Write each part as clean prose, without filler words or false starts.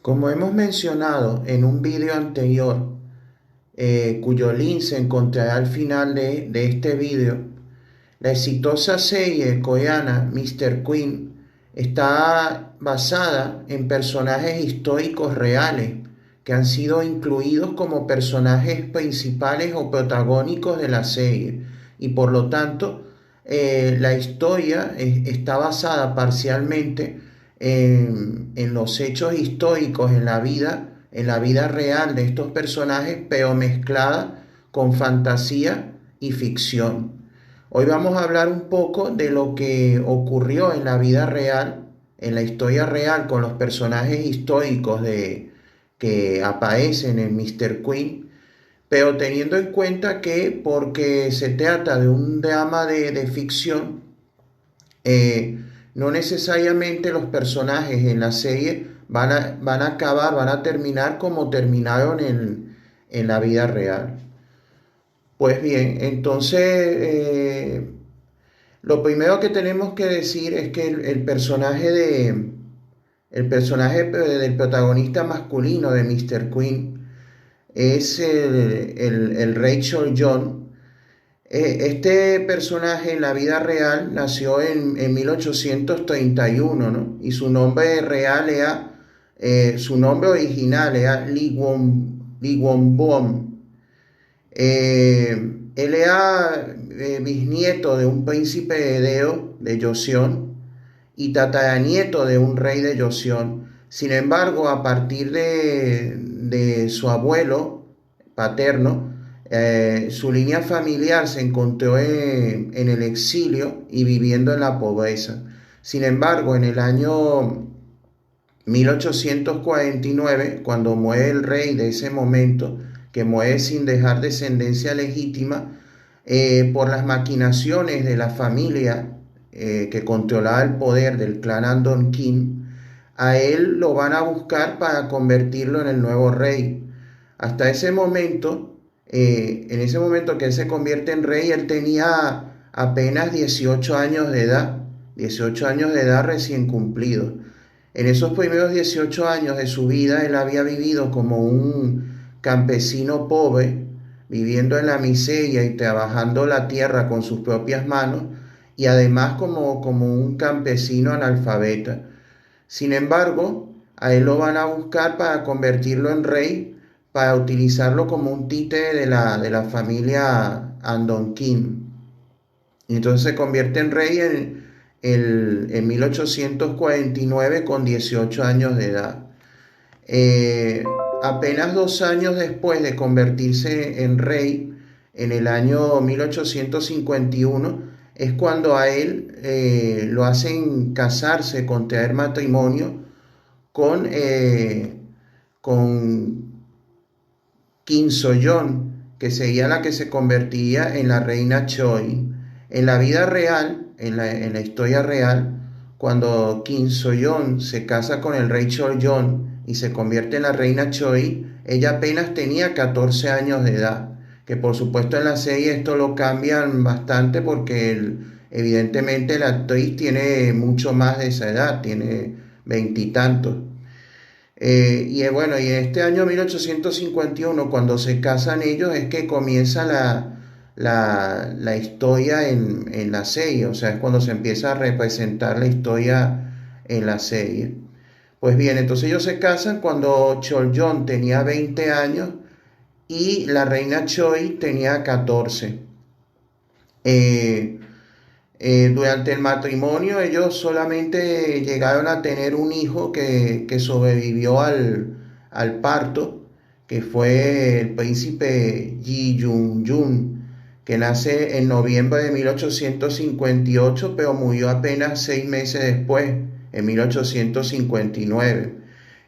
Como hemos mencionado en un video anterior, cuyo link se encontrará al final de este video, la exitosa serie coreana Mr. Queen está basada en personajes históricos reales que han sido incluidos como personajes principales o protagónicos de la serie, y por lo tanto la historia está basada parcialmente en los hechos históricos en la vida real de estos personajes, pero mezclada con fantasía y ficción. Hoy vamos a hablar un poco de lo que ocurrió en la vida real, en la historia real, con los personajes históricos que aparecen en Mr. Queen, pero teniendo en cuenta que porque se trata de un drama de ficción, eh, no necesariamente los personajes en la serie van a terminar como terminaron en la vida real. Pues bien, entonces lo primero que tenemos que decir es que el personaje del protagonista masculino de Mr. Queen es el Rachel John. Este personaje en la vida real nació en 1831, ¿no? Y su nombre real era, su nombre original era Lee Won Bom. Él era bisnieto de un príncipe heredero de Joseon y tataranieto de un rey de Joseon. Sin embargo, a partir de su abuelo paterno, su línea familiar se encontró en el exilio y viviendo en la pobreza. Sin embargo, en el año 1849, cuando muere el rey de ese momento, que muere sin dejar descendencia legítima, por las maquinaciones de la familia que controlaba el poder del clan Andon Kim, a él lo van a buscar para convertirlo en el nuevo rey. Hasta ese momento, en ese momento que él se convierte en rey, él tenía apenas 18 años de edad, 18 años de edad recién cumplidos. En esos primeros 18 años de su vida, él había vivido como un campesino pobre, viviendo en la miseria y trabajando la tierra con sus propias manos, y además como un campesino analfabeta. Sin embargo, a él lo van a buscar para convertirlo en rey, para utilizarlo como un títere de la familia Andon Kim. Y entonces se convierte en rey en 1849 con 18 años de edad. Apenas 2 años después de convertirse en rey, en el año 1851, es cuando a él lo hacen casarse, contraer matrimonio con Kim Soyeon, que sería la que se convertiría en la reina Choi. En la vida real, en la historia real, cuando Kim Soyeon se casa con el rey Choljong y se convierte en la reina Choi, ella apenas tenía 14 años de edad. Que por supuesto en la serie esto lo cambian bastante porque evidentemente la actriz tiene mucho más de esa edad, tiene veintitantos. Bueno, y en este año 1851, cuando se casan ellos, es que comienza la historia en la serie, o sea, es cuando se empieza a representar la historia en la serie. Pues bien, entonces ellos se casan cuando Choljong tenía 20 años y la reina Choi tenía 14. Eh, Durante el matrimonio ellos solamente llegaron a tener un hijo que sobrevivió al parto, que fue el príncipe Ji Jun, que nace en noviembre de 1858, pero murió apenas 6 meses después, en 1859.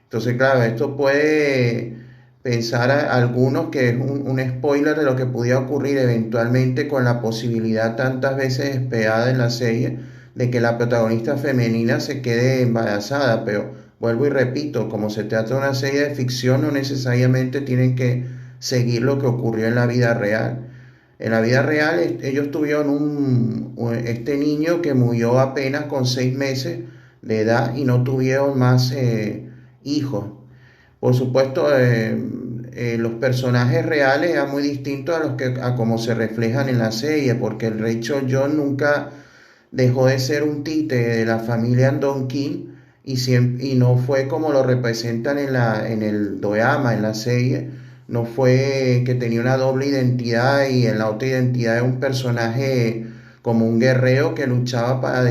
Entonces, claro, esto puede pensar a algunos que es un spoiler de lo que pudiera ocurrir eventualmente con la posibilidad tantas veces esperada en la serie de que la protagonista femenina se quede embarazada, pero vuelvo y repito, como se trata de una serie de ficción, no necesariamente tienen que seguir lo que ocurrió en la vida real. En la vida real ellos tuvieron este niño que murió apenas con 6 meses de edad y no tuvieron más hijos. Por supuesto, los personajes reales eran muy distintos a los que a como se reflejan en la serie, porque el rey John nunca dejó de ser un títere de la familia Don King y no fue como lo representan en el Doyama, en la serie. No fue que tenía una doble identidad y en la otra identidad es un personaje como un guerrero que luchaba para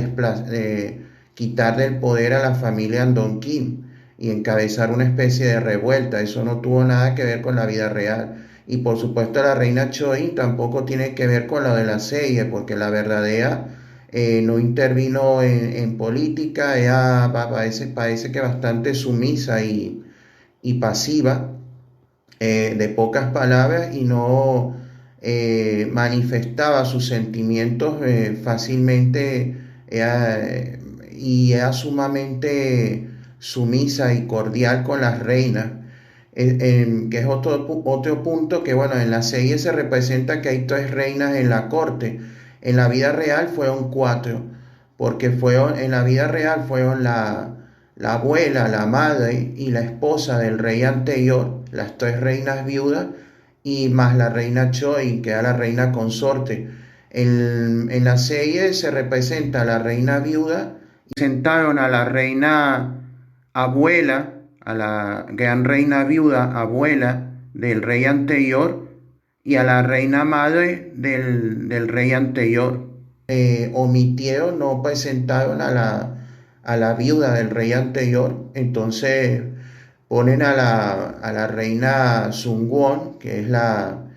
quitarle el poder a la familia Andon King y encabezar una especie de revuelta. Eso no tuvo nada que ver con la vida real. Y por supuesto la reina Choi tampoco tiene que ver con lo de la serie, porque la verdadera no intervino en política, ella parece que bastante sumisa y pasiva, de pocas palabras, y no manifestaba sus sentimientos fácilmente, y era sumamente sumisa y cordial con las reinas. Que es otro punto que, bueno, en la serie se representa que hay tres reinas en la corte. En la vida real fueron cuatro, porque en la vida real fueron la abuela, la madre y la esposa del rey anterior, las tres reinas viudas, y más la reina Choi, que era la reina consorte. En la serie se representa a la reina viuda y sentaron a la reina abuela, a la gran reina viuda, abuela del rey anterior, y a la reina madre del rey anterior. Omitieron, no presentaron a la viuda del rey anterior, entonces ponen a la reina Sungwon, que es una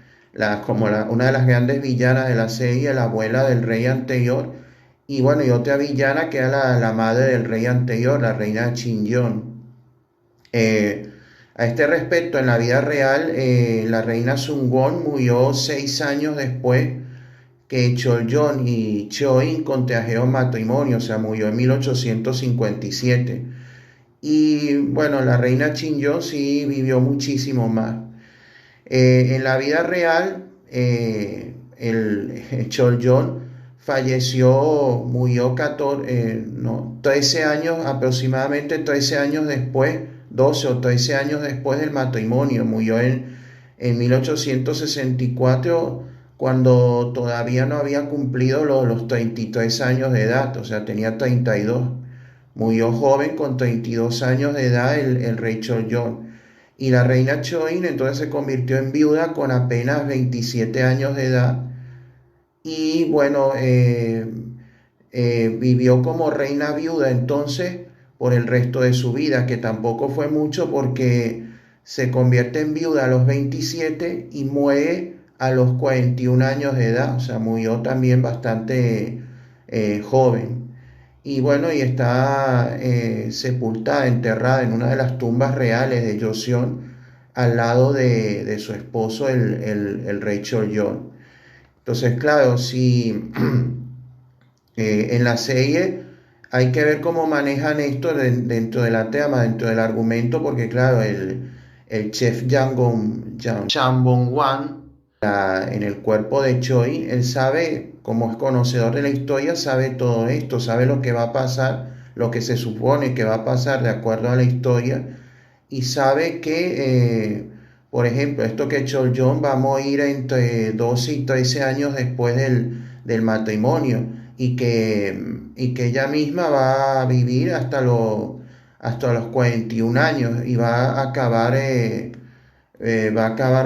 de las grandes villanas de la serie, la abuela del rey anterior, y bueno, y otra villana que era la madre del rey anterior, la reina Chinyon. A este respecto, en la vida real, la reina Sungwon murió 6 años después que Choljón y Cheoin contrajeron matrimonio, o sea, murió en 1857. Y bueno, la reina Chinyon sí vivió muchísimo más. En la vida real, el Choljón falleció, murió 13 años, aproximadamente 13 años después, 12 o 13 años después del matrimonio. Murió en 1864, cuando todavía no había cumplido los 33 años de edad, o sea, tenía 32. Murió joven con 32 años de edad el rey Choljón. Y la reina Choin entonces se convirtió en viuda con apenas 27 años de edad. Y bueno, vivió como reina viuda entonces por el resto de su vida, que tampoco fue mucho porque se convierte en viuda a los 27 y muere a los 41 años de edad, o sea, murió también bastante joven. Y bueno, y está sepultada, enterrada en una de las tumbas reales de Joseon, al lado de su esposo, el rey Choljón. Entonces, claro, si en la serie hay que ver cómo manejan esto dentro de la trama, dentro del argumento, porque claro, el chef Chang Bong-wan, en el cuerpo de Choi, él sabe, como es conocedor de la historia, sabe todo esto, sabe lo que va a pasar, lo que se supone que va a pasar de acuerdo a la historia, y sabe que, por ejemplo, esto que Choljón va a morir entre 12 y 13 años después del matrimonio, y que ella misma va a vivir hasta los 41 años y va a acabar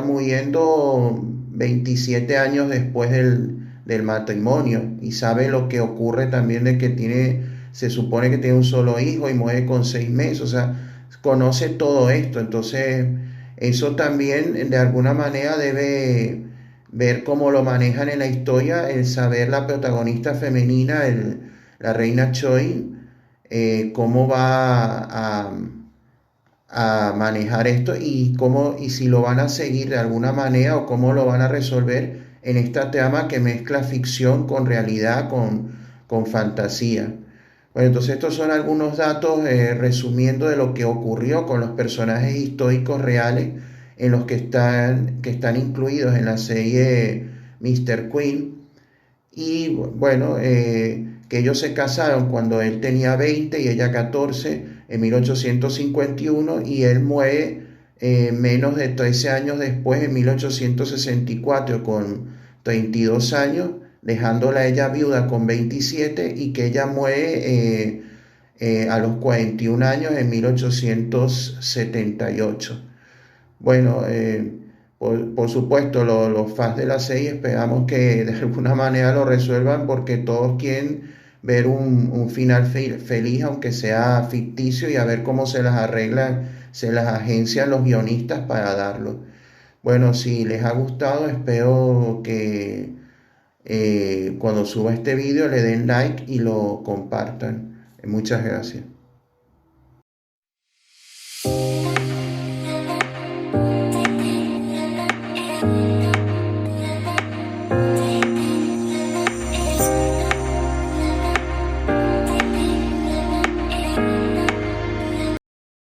muriendo 27 años después del matrimonio, y sabe lo que ocurre también de que se supone que tiene un solo hijo y muere con 6 meses, o sea, conoce todo esto. Entonces eso también de alguna manera debe ver cómo lo manejan en la historia, el saber la protagonista femenina, la reina Choi, cómo va a manejar esto y si lo van a seguir de alguna manera o cómo lo van a resolver en esta trama que mezcla ficción con realidad, con fantasía. Bueno, entonces estos son algunos datos resumiendo de lo que ocurrió con los personajes históricos reales en los que están incluidos en la serie Mr. Queen. Y bueno, que ellos se casaron cuando él tenía 20 y ella 14 en 1851, y él muere menos de 13 años después, en 1864, con 32 años, dejándola a ella viuda con 27 y que ella muere a los 41 años en 1878. Bueno, por supuesto, los fans de la serie esperamos que de alguna manera lo resuelvan porque todos quieren ver un final feliz, aunque sea ficticio, y a ver cómo se las arreglan, se las agencian los guionistas para darlo. Bueno, si les ha gustado, espero que cuando suba este video le den like y lo compartan. Muchas gracias.